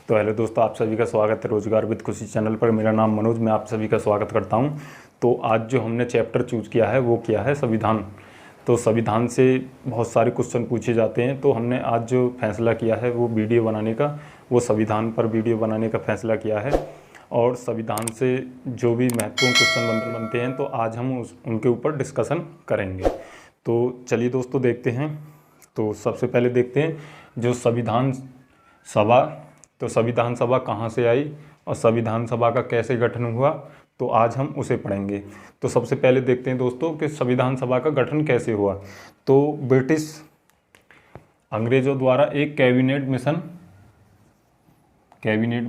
तो हेलो दोस्तों, आप सभी का स्वागत है रोजगार विद खुशी चैनल पर। मेरा नाम मनोज, मैं आप सभी का स्वागत करता हूं। तो आज जो हमने चैप्टर चूज़ किया है वो क्या है, संविधान। तो संविधान से बहुत सारे क्वेश्चन पूछे जाते हैं, तो हमने आज जो फैसला किया है वो वीडियो बनाने का, वो संविधान पर वीडियो बनाने का फैसला किया है। और संविधान से जो भी महत्वपूर्ण क्वेश्चन बनते हैं तो आज हम उनके ऊपर डिस्कशन करेंगे। तो चलिए दोस्तों देखते हैं। तो सबसे पहले देखते हैं जो संविधान सभा, तो संविधान सभा कहाँ से आई और संविधान सभा का कैसे गठन हुआ, तो आज हम उसे पढ़ेंगे। तो सबसे पहले देखते हैं दोस्तों कि संविधान सभा का गठन कैसे हुआ। तो ब्रिटिश अंग्रेज़ों द्वारा एक कैबिनेट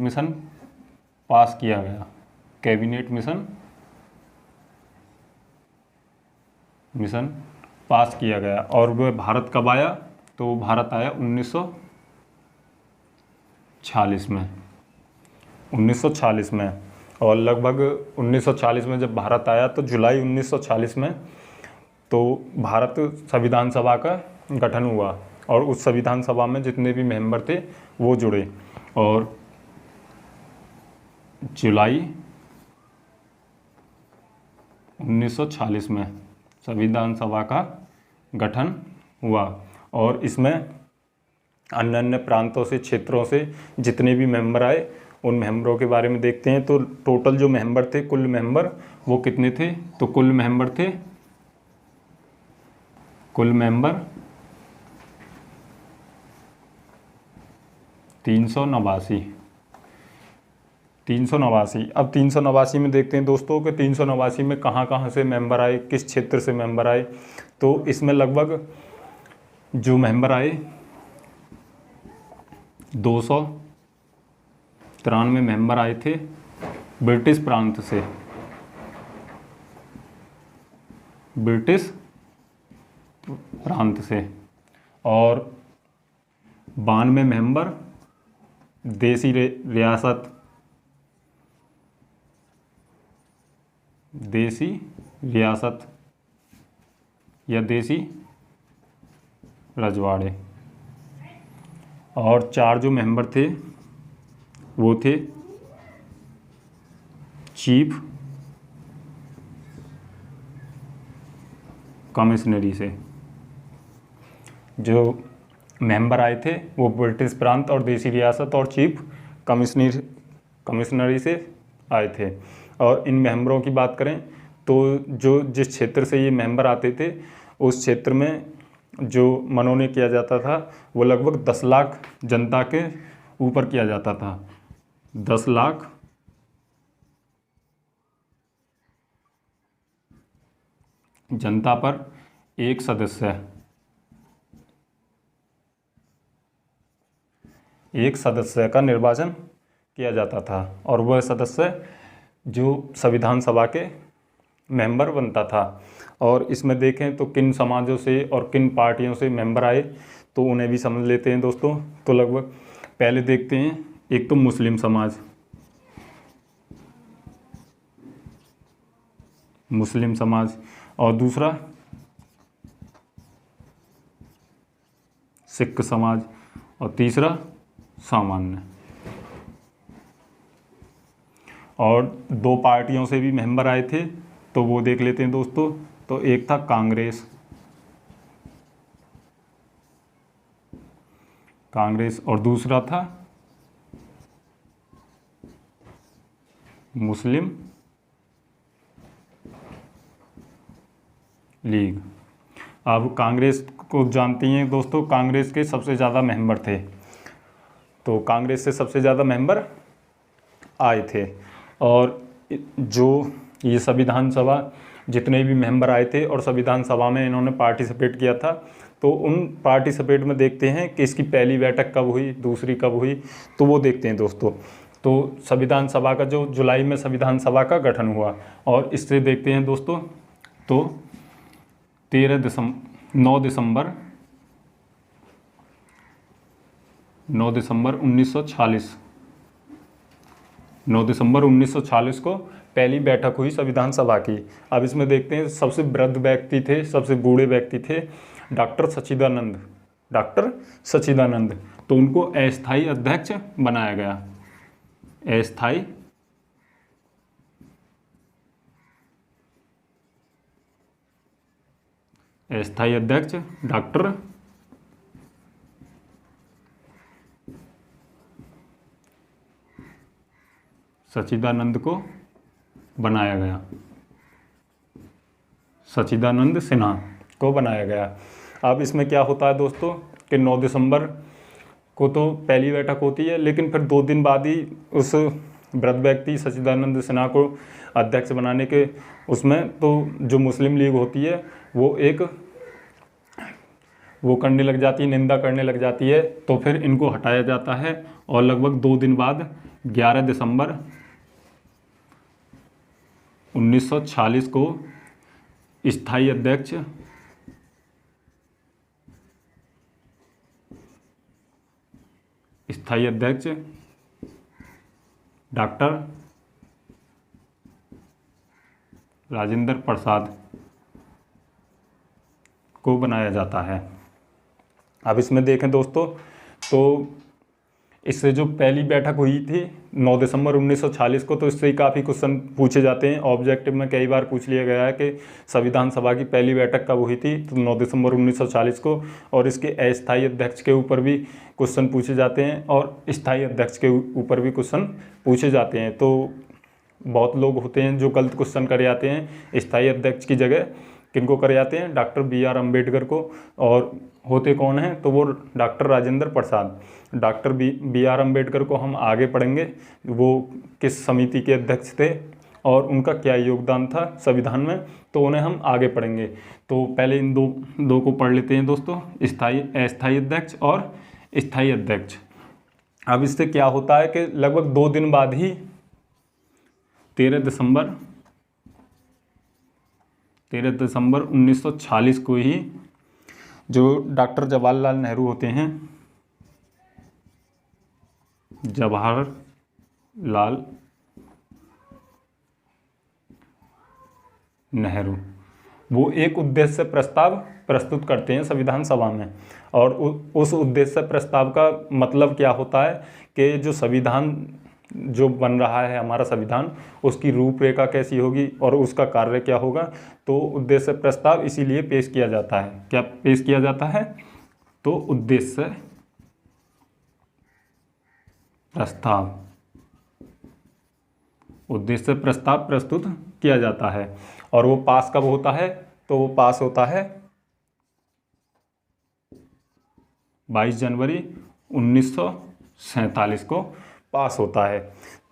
मिशन पास किया गया। कैबिनेट मिशन पास किया गया। और वह भारत कब आया, तो भारत आया 1946 में। और लगभग 1940 में जब भारत आया तो जुलाई 1940 में तो भारत संविधान सभा का गठन हुआ। और उस संविधान सभा में जितने भी मेंबर थे वो जुड़े। और जुलाई 1940 में संविधान सभा का गठन हुआ। और इसमें अन्य अन्य प्रांतों से, क्षेत्रों से जितने भी मेंबर आए उन मेंबरों के बारे में देखते हैं। तो टोटल जो मेंबर थे, कुल मेंबर वो कितने थे, तो कुल मेंबर 389। अब 389 में देखते हैं दोस्तों कि 389 में कहाँ कहाँ से मेंबर आए, किस क्षेत्र से मेंबर आए। तो इसमें लगभग जो मेंबर आए 293 मेंबर आए थे ब्रिटिश प्रांत से। और 92 मेंबर देसी रियासत या देसी रजवाड़े। और 4 जो मेंबर थे वो थे चीफ कमिश्नरी से। जो मेंबर आए थे वो ब्रिटिश प्रांत और देसी रियासत और चीफ कमिश्नरी से आए थे। और इन मेंबरों की बात करें तो जो जिस क्षेत्र से ये मेंबर आते थे उस क्षेत्र में जो मनोनयन किया जाता था वो लगभग 10 लाख जनता के ऊपर किया जाता था। 10 लाख जनता पर एक सदस्य का निर्वाचन किया जाता था। और वह सदस्य जो संविधान सभा के मेंबर बनता था। और इसमें देखें तो किन समाजों से और किन पार्टियों से मेंबर आए तो उन्हें भी समझ लेते हैं दोस्तों। तो लगभग पहले देखते हैं, एक तो मुस्लिम समाज और दूसरा सिख समाज और तीसरा सामान्य। और 2 पार्टियों से भी मेंबर आए थे तो वो देख लेते हैं दोस्तों। तो एक था कांग्रेस और दूसरा था मुस्लिम लीग। अब कांग्रेस को जानती हैं दोस्तों, कांग्रेस के सबसे ज़्यादा मेंबर थे। तो कांग्रेस से सबसे ज़्यादा मेंबर आए थे। और जो ये संविधान सभा जितने भी मेंबर आए थे और संविधान सभा में इन्होंने पार्टिसिपेट किया था, तो उन पार्टिसिपेट में देखते हैं कि इसकी पहली बैठक कब हुई, दूसरी कब हुई, तो वो देखते हैं दोस्तों। तो संविधान सभा का जो जुलाई में संविधान सभा का गठन हुआ। और इससे देखते हैं दोस्तों तो 9 दिसंबर 1946 को पहली बैठक हुई संविधान सभा की। अब इसमें देखते हैं सबसे वृद्ध व्यक्ति थे, सबसे बूढ़े व्यक्ति थे डॉक्टर सच्चिदानंद। तो उनको अस्थायी अध्यक्ष बनाया गया। अस्थायी अध्यक्ष डॉक्टर सच्चिदानंद को बनाया गया, सच्चिदानंद सिन्हा को बनाया गया। अब इसमें क्या होता है दोस्तों कि 9 दिसंबर को तो पहली बैठक होती है, लेकिन फिर 2 दिन बाद ही उस वृद्ध व्यक्ति सच्चिदानंद सिन्हा को अध्यक्ष बनाने के उसमें तो जो मुस्लिम लीग होती है वो करने लग जाती है, निंदा करने लग जाती है। तो फिर इनको हटाया जाता है और लगभग 2 दिन बाद 11 दिसंबर 1946 को स्थायी अध्यक्ष डॉक्टर राजेंद्र प्रसाद को बनाया जाता है। अब इसमें देखें दोस्तों, तो इससे जो पहली बैठक हुई थी 9 दिसंबर 1946 को, तो इससे ही काफ़ी क्वेश्चन पूछे जाते हैं। ऑब्जेक्टिव में कई बार पूछ लिया गया है कि संविधान सभा की पहली बैठक कब हुई थी, तो 9 दिसंबर 1940 को। और इसके अस्थायी अध्यक्ष के ऊपर भी क्वेश्चन पूछे जाते हैं और स्थायी अध्यक्ष के ऊपर भी क्वेश्चन पूछे जाते हैं। तो बहुत लोग होते हैं जो गलत क्वेश्चन करे जाते हैं। स्थायी अध्यक्ष की जगह किनको करे जाते हैं? Doctor B.R. अम्बेडकर को। और होते कौन हैं? तो वो doctor Rajendra Prasad. Doctor B.R. Ambedkar को हम आगे पढ़ेंगे, वो किस समिति के अध्यक्ष थे और उनका क्या योगदान था संविधान में, तो उन्हें हम आगे पढ़ेंगे। तो पहले इन दो को पढ़ लेते हैं दोस्तों, अस्थायी अध्यक्ष और स्थायी अध्यक्ष। अब इससे क्या होता है कि लगभग 2 दिन बाद ही 13 दिसंबर 1946 को ही जो डॉक्टर जवाहरलाल नेहरू होते हैं, जवाहरलाल नेहरू, वो एक उद्देश्य प्रस्ताव प्रस्तुत करते हैं संविधान सभा में। और उस उद्देश्य प्रस्ताव का मतलब क्या होता है कि जो संविधान जो बन रहा है हमारा संविधान, उसकी रूपरेखा कैसी होगी और उसका कार्य क्या होगा। तो उद्देश्य प्रस्ताव इसीलिए पेश किया जाता है। क्या पेश किया जाता है? तो उद्देश्य प्रस्ताव प्रस्तुत किया जाता है। और वो पास कब होता है? तो वो पास होता है 22 जनवरी 1947 को पास होता है।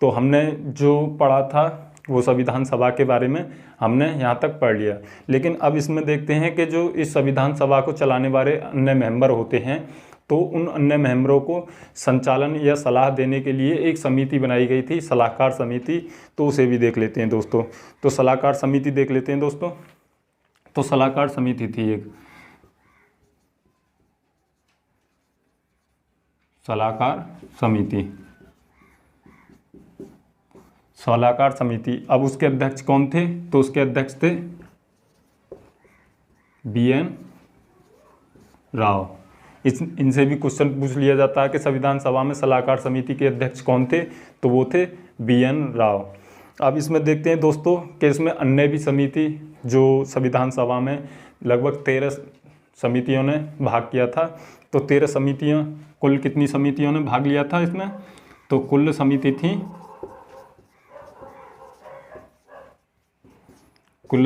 तो हमने जो पढ़ा था वो संविधान सभा के बारे में हमने यहाँ तक पढ़ लिया। लेकिन अब इसमें देखते हैं कि जो इस संविधान सभा को चलाने वाले अन्य मेंबर होते हैं, तो उन अन्य मेंबरों को संचालन या सलाह देने के लिए एक समिति बनाई गई थी, सलाहकार समिति। तो उसे भी देख लेते हैं दोस्तों। तो सलाहकार समिति देख लेते हैं दोस्तों। तो सलाहकार समिति थी एक सलाहकार समिति। अब उसके अध्यक्ष कौन थे? तो उसके अध्यक्ष थे B.N. राव। इनसे भी क्वेश्चन पूछ लिया जाता है कि संविधान सभा में सलाहकार समिति के अध्यक्ष कौन थे, तो वो थे B.N. राव। अब इसमें देखते हैं दोस्तों कि इसमें अन्य भी समिति जो संविधान सभा में लगभग 13 समितियों ने भाग किया था। तो 13 समितियां, कुल कितनी समितियों ने भाग लिया था इसमें? तो कुल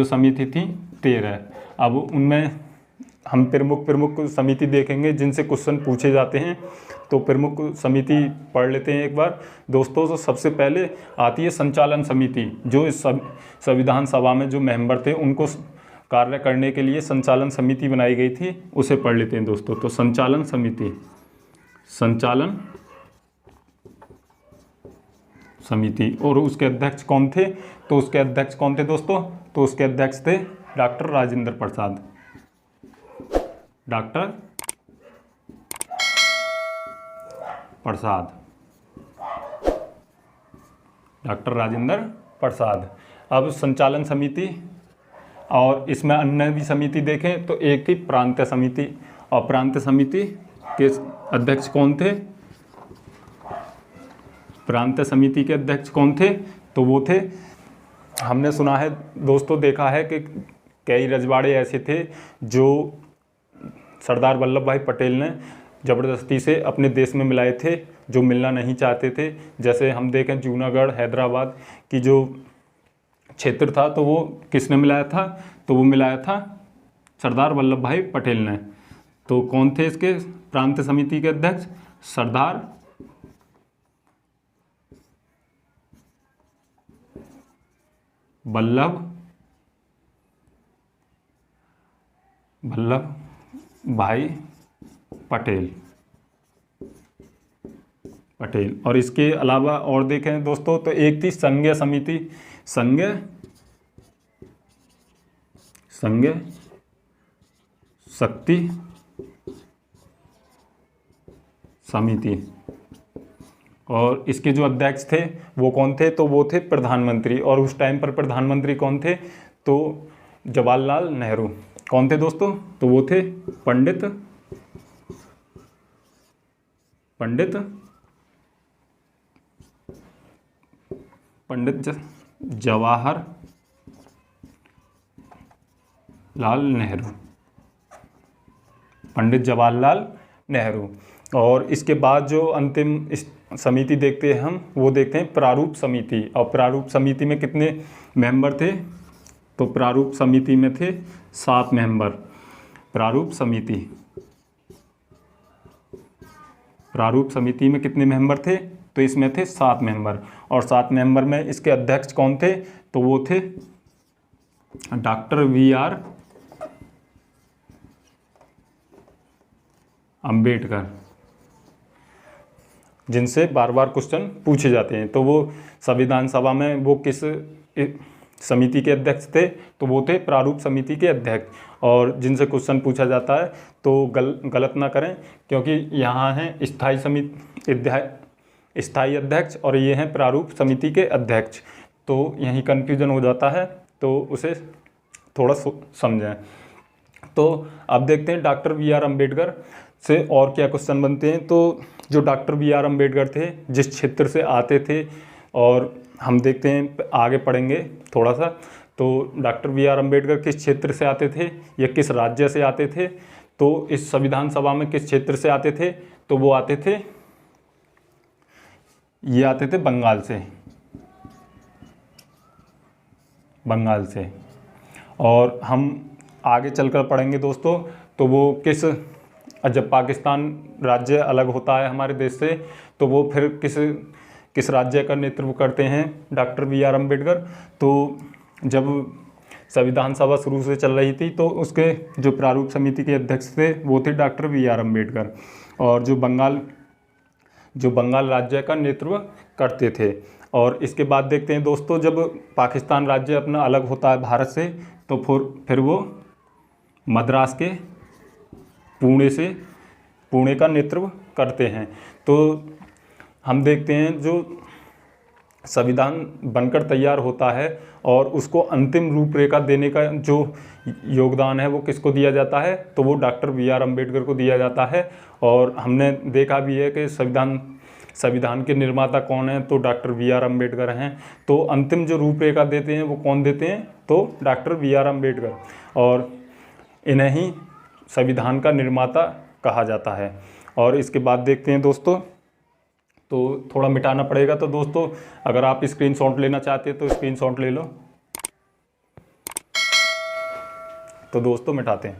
समिति थी 13। अब उनमें हम प्रमुख समिति देखेंगे जिनसे क्वेश्चन पूछे जाते हैं। तो प्रमुख समिति पढ़ लेते हैं एक बार दोस्तों। तो सबसे पहले आती है संचालन समिति। जो इस संविधान सभा में जो मेंबर थे उनको कार्य करने के लिए संचालन समिति बनाई गई थी, उसे पढ़ लेते हैं दोस्तों। तो संचालन समिति और उसके अध्यक्ष कौन थे? तो उसके अध्यक्ष कौन थे दोस्तों? तो उसके अध्यक्ष थे डॉक्टर राजेंद्र प्रसाद। डॉक्टर राजेंद्र प्रसाद। अब संचालन समिति और इसमें अन्य भी समिति देखें तो एक थी प्रांतीय समिति। और प्रांतीय समिति के अध्यक्ष कौन थे? प्रांत समिति के अध्यक्ष कौन थे? तो वो थे, हमने सुना है दोस्तों, देखा है कि कई रजवाड़े ऐसे थे जो सरदार वल्लभ भाई पटेल ने ज़बरदस्ती से अपने देश में मिलाए थे, जो मिलना नहीं चाहते थे। जैसे हम देखें जूनागढ़, हैदराबाद की जो क्षेत्र था, तो वो किसने मिलाया था? तो वो मिलाया था सरदार वल्लभ भाई पटेल ने। तो कौन थे इसके प्रांत समिति के अध्यक्ष? सरदार वल्लभ भाई पटेल। और इसके अलावा और देखें दोस्तों तो एक थी संघीय समिति, संघीय शक्ति समिति, और इसके जो अध्यक्ष थे वो कौन थे? तो वो थे प्रधानमंत्री। और उस टाइम पर प्रधानमंत्री कौन थे? तो जवाहरलाल नेहरू। कौन थे दोस्तों? तो वो थे पंडित जवाहरलाल नेहरू। और इसके बाद जो अंतिम समिति देखते हैं हम, वो देखते हैं प्रारूप समिति। और प्रारूप समिति में कितने मेंबर थे? तो प्रारूप समिति में थे 7 मेंबर। प्रारूप समिति में कितने मेंबर थे? तो इसमें थे 7 मेंबर। और 7 मेंबर में इसके अध्यक्ष कौन थे? तो वो थे डॉक्टर V.R. अंबेडकर, जिनसे बार बार क्वेश्चन पूछे जाते हैं। तो वो संविधान सभा में वो किस समिति के अध्यक्ष थे? तो वो थे प्रारूप समिति के अध्यक्ष। और जिनसे क्वेश्चन पूछा जाता है तो गलत ना करें, क्योंकि यहाँ है स्थायी अध्यक्ष और ये हैं प्रारूप समिति के अध्यक्ष। तो यहीं कन्फ्यूजन हो जाता है, तो उसे थोड़ा समझें। तो अब देखते हैं डॉक्टर V.R. अंबेडकर से और क्या क्वेश्चन बनते हैं। तो जो डॉक्टर V.R. अंबेडकर थे, जिस क्षेत्र से आते थे, और हम देखते हैं आगे पढ़ेंगे थोड़ा सा, तो डॉक्टर V.R. अंबेडकर किस क्षेत्र से आते थे या किस राज्य से आते थे? तो इस संविधान सभा में किस क्षेत्र से आते थे? तो वो आते थे बंगाल से। और हम आगे चलकर पढ़ेंगे दोस्तों, तो वो जब पाकिस्तान राज्य अलग होता है हमारे देश से, तो वो फिर किस राज्य का नेतृत्व करते हैं? Doctor V.R. अंबेडकर। तो जब संविधान सभा शुरू से चल रही थी, तो उसके जो प्रारूप समिति के अध्यक्ष थे वो थे डॉक्टर V.R. अंबेडकर, और जो बंगाल राज्य का नेतृत्व करते थे। और इसके बाद देखते हैं दोस्तों, जब पाकिस्तान राज्य अपना अलग होता है भारत से, तो फिर वो मद्रास के पुणे का नेतृत्व करते हैं। तो हम देखते हैं जो संविधान बनकर तैयार होता है और उसको अंतिम रूपरेखा देने का जो योगदान है वो किसको दिया जाता है? तो वो डॉक्टर V.R. अंबेडकर को दिया जाता है। और हमने देखा भी है कि संविधान के निर्माता कौन है? तो डॉक्टर V.R. अंबेडकर हैं। तो अंतिम जो रूपरेखा देते हैं वो कौन देते हैं? तो डॉक्टर V.R. अंबेडकर। और इन्हें ही संविधान का निर्माता कहा जाता है। और इसके बाद देखते हैं दोस्तों, तो थोड़ा मिटाना पड़ेगा। तो दोस्तों अगर आप स्क्रीनशॉट लेना चाहते हैं तो स्क्रीनशॉट ले लो। तो दोस्तों मिटाते हैं।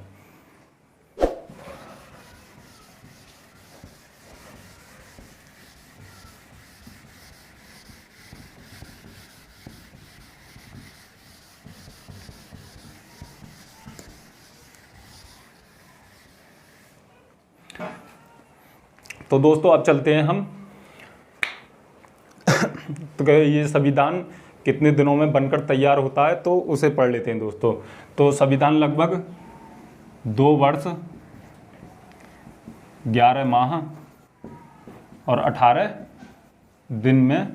तो दोस्तों अब चलते हैं हम तो ये संविधान कितने दिनों में बनकर तैयार होता है तो उसे पढ़ लेते हैं दोस्तों। तो संविधान लगभग 2 वर्ष 11 माह और 18 दिन में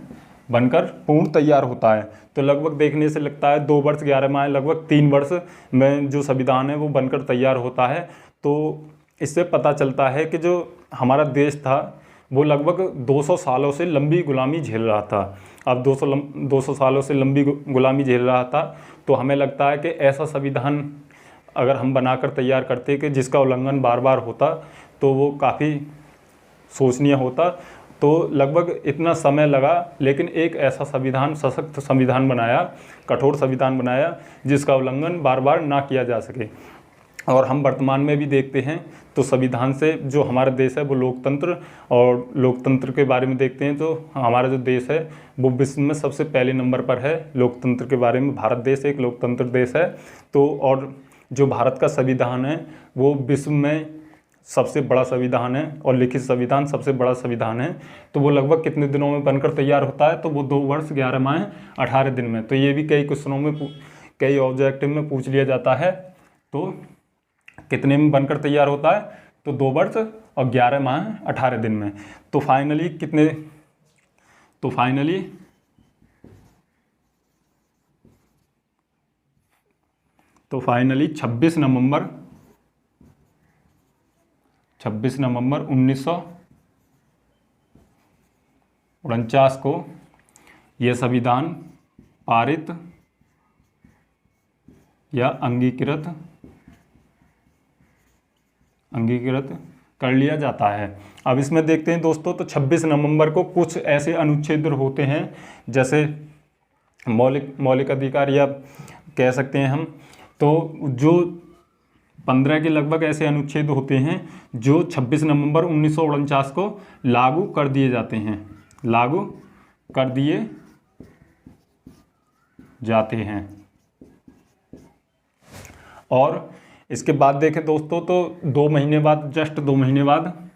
बनकर पूर्ण तैयार होता है। तो लगभग देखने से लगता है 2 वर्ष 11 माह, लगभग 3 वर्ष में जो संविधान है वो बनकर तैयार होता है। तो इससे पता चलता है कि जो हमारा देश था वो लगभग 200 सालों से लंबी गुलामी झेल रहा था। अब 200 सालों से लंबी गुलामी झेल रहा था, तो हमें लगता है कि ऐसा संविधान अगर हम बनाकर तैयार करते कि जिसका उल्लंघन बार बार होता तो वो काफ़ी सोचनीय होता। तो लगभग इतना समय लगा, लेकिन एक ऐसा संविधान, सशक्त संविधान बनाया, कठोर संविधान बनाया जिसका उल्लंघन बार बार ना किया जा सके। और हम वर्तमान में भी देखते हैं तो संविधान से जो हमारा देश है वो लोकतंत्र, और लोकतंत्र के बारे में देखते हैं तो हमारा जो देश है वो विश्व में सबसे पहले नंबर पर है लोकतंत्र के बारे में। भारत देश एक लोकतंत्र देश है। तो और जो भारत का संविधान है वो विश्व में सबसे बड़ा संविधान है, और लिखित संविधान सबसे बड़ा संविधान है। तो वो लगभग कितने दिनों में बनकर तैयार होता है? तो वो 2 वर्ष 11 माह 18 दिन में। तो ये भी कई क्वेश्चनों में, कई ऑब्जेक्टिव में पूछ लिया जाता है। तो कितने में बनकर तैयार होता है? तो 2 वर्ष और 11 माह 18 दिन में। तो फाइनली कितने, तो फाइनली 26 नवंबर 1949 को यह संविधान पारित या अंगीकृत कर लिया जाता है। अब इसमें देखते हैं दोस्तों, तो 26 नवंबर को कुछ ऐसे अनुच्छेद होते हैं, जैसे मौलिक अधिकार या कह सकते हैं हम, तो जो 15 के लगभग ऐसे अनुच्छेद होते हैं जो 26 नवंबर 1949 को लागू कर दिए जाते हैं। और इसके बाद देखें दोस्तों, तो 2 महीने बाद, जस्ट 2 महीने बाद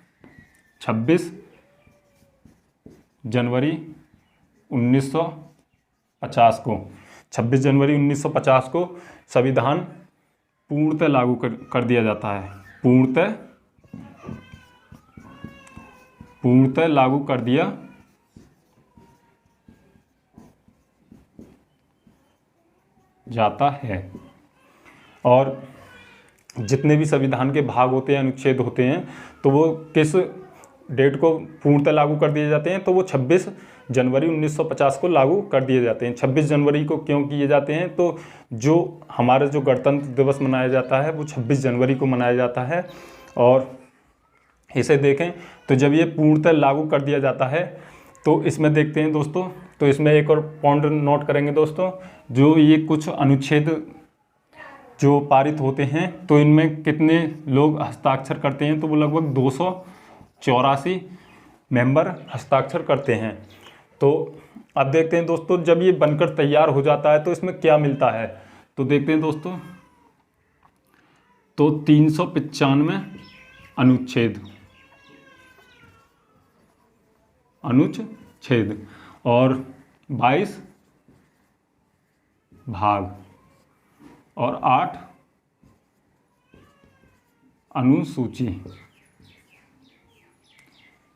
26 जनवरी 1950 को संविधान पूर्णतः लागू कर दिया जाता है। पूर्णतः लागू कर दिया जाता है। और जितने भी संविधान के भाग होते हैं, अनुच्छेद होते हैं, तो वो किस डेट को पूर्णतः लागू कर दिए जाते हैं? तो वो 26 जनवरी 1950 को लागू कर दिए जाते हैं। 26 जनवरी को क्यों किए जाते हैं? तो जो हमारा जो गणतंत्र दिवस मनाया जाता है वो 26 जनवरी को मनाया जाता है। और इसे देखें तो जब ये पूर्णतः लागू कर दिया जाता है तो इसमें देखते हैं दोस्तों, तो इसमें एक और पॉइंट नोट करेंगे दोस्तों, जो ये कुछ अनुच्छेद जो पारित होते हैं तो इनमें कितने लोग हस्ताक्षर करते हैं? तो वो लगभग 284 मेंबर हस्ताक्षर करते हैं। तो अब देखते हैं दोस्तों, जब ये बनकर तैयार हो जाता है तो इसमें क्या मिलता है? तो देखते हैं दोस्तों, तो 395 अनुच्छेद और 22 भाग और 8 अनुसूची।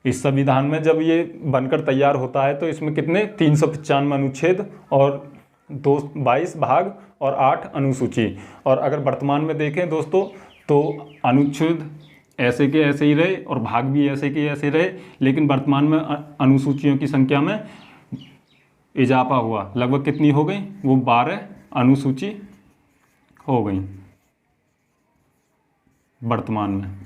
इस संविधान में जब ये बनकर तैयार होता है तो इसमें कितने 395 अनुच्छेद और 22 भाग और 8 अनुसूची। और अगर वर्तमान में देखें दोस्तों तो अनुच्छेद ऐसे के ऐसे ही रहे और भाग भी ऐसे के ऐसे रहे, लेकिन वर्तमान में अनुसूचियों की संख्या में इजाफा हुआ। लगभग कितनी हो गई? वो 12 अनुसूची हो गई वर्तमान में।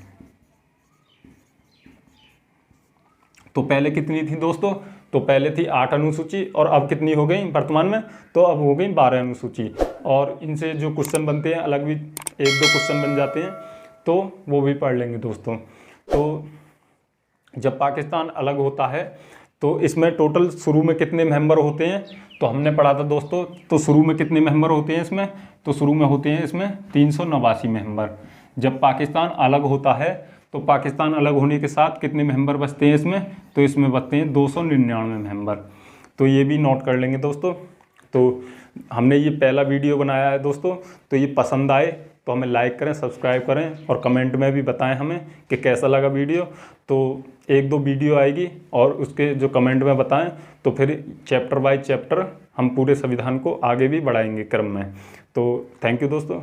तो पहले कितनी थी दोस्तों? तो पहले थी 8 अनुसूची और अब कितनी हो गई वर्तमान में? तो अब हो गई 12 अनुसूची। और इनसे जो क्वेश्चन बनते हैं, अलग भी 1-2 क्वेश्चन बन जाते हैं, तो वो भी पढ़ लेंगे दोस्तों। तो जब पाकिस्तान अलग होता है तो इसमें टोटल शुरू में कितने मेंबर होते हैं? तो हमने पढ़ा था दोस्तों, तो शुरू में कितने मेंबर होते हैं इसमें? तो शुरू में होते हैं इसमें 389 मेंबर। जब पाकिस्तान अलग होता है तो पाकिस्तान अलग होने के साथ कितने मेंबर बचते हैं इसमें? तो इसमें बचते हैं 299 मेंबर। तो ये भी नोट कर लेंगे दोस्तों। तो हमने ये पहला वीडियो बनाया है दोस्तों, तो ये पसंद आए तो हमें लाइक करें, सब्सक्राइब करें और कमेंट में भी बताएं हमें कि कैसा लगा वीडियो। तो 1-2 वीडियो आएगी और उसके जो कमेंट में बताएं, तो फिर चैप्टर बाय चैप्टर हम पूरे संविधान को आगे भी बढ़ाएंगे क्रम में। तो थैंक यू दोस्तों।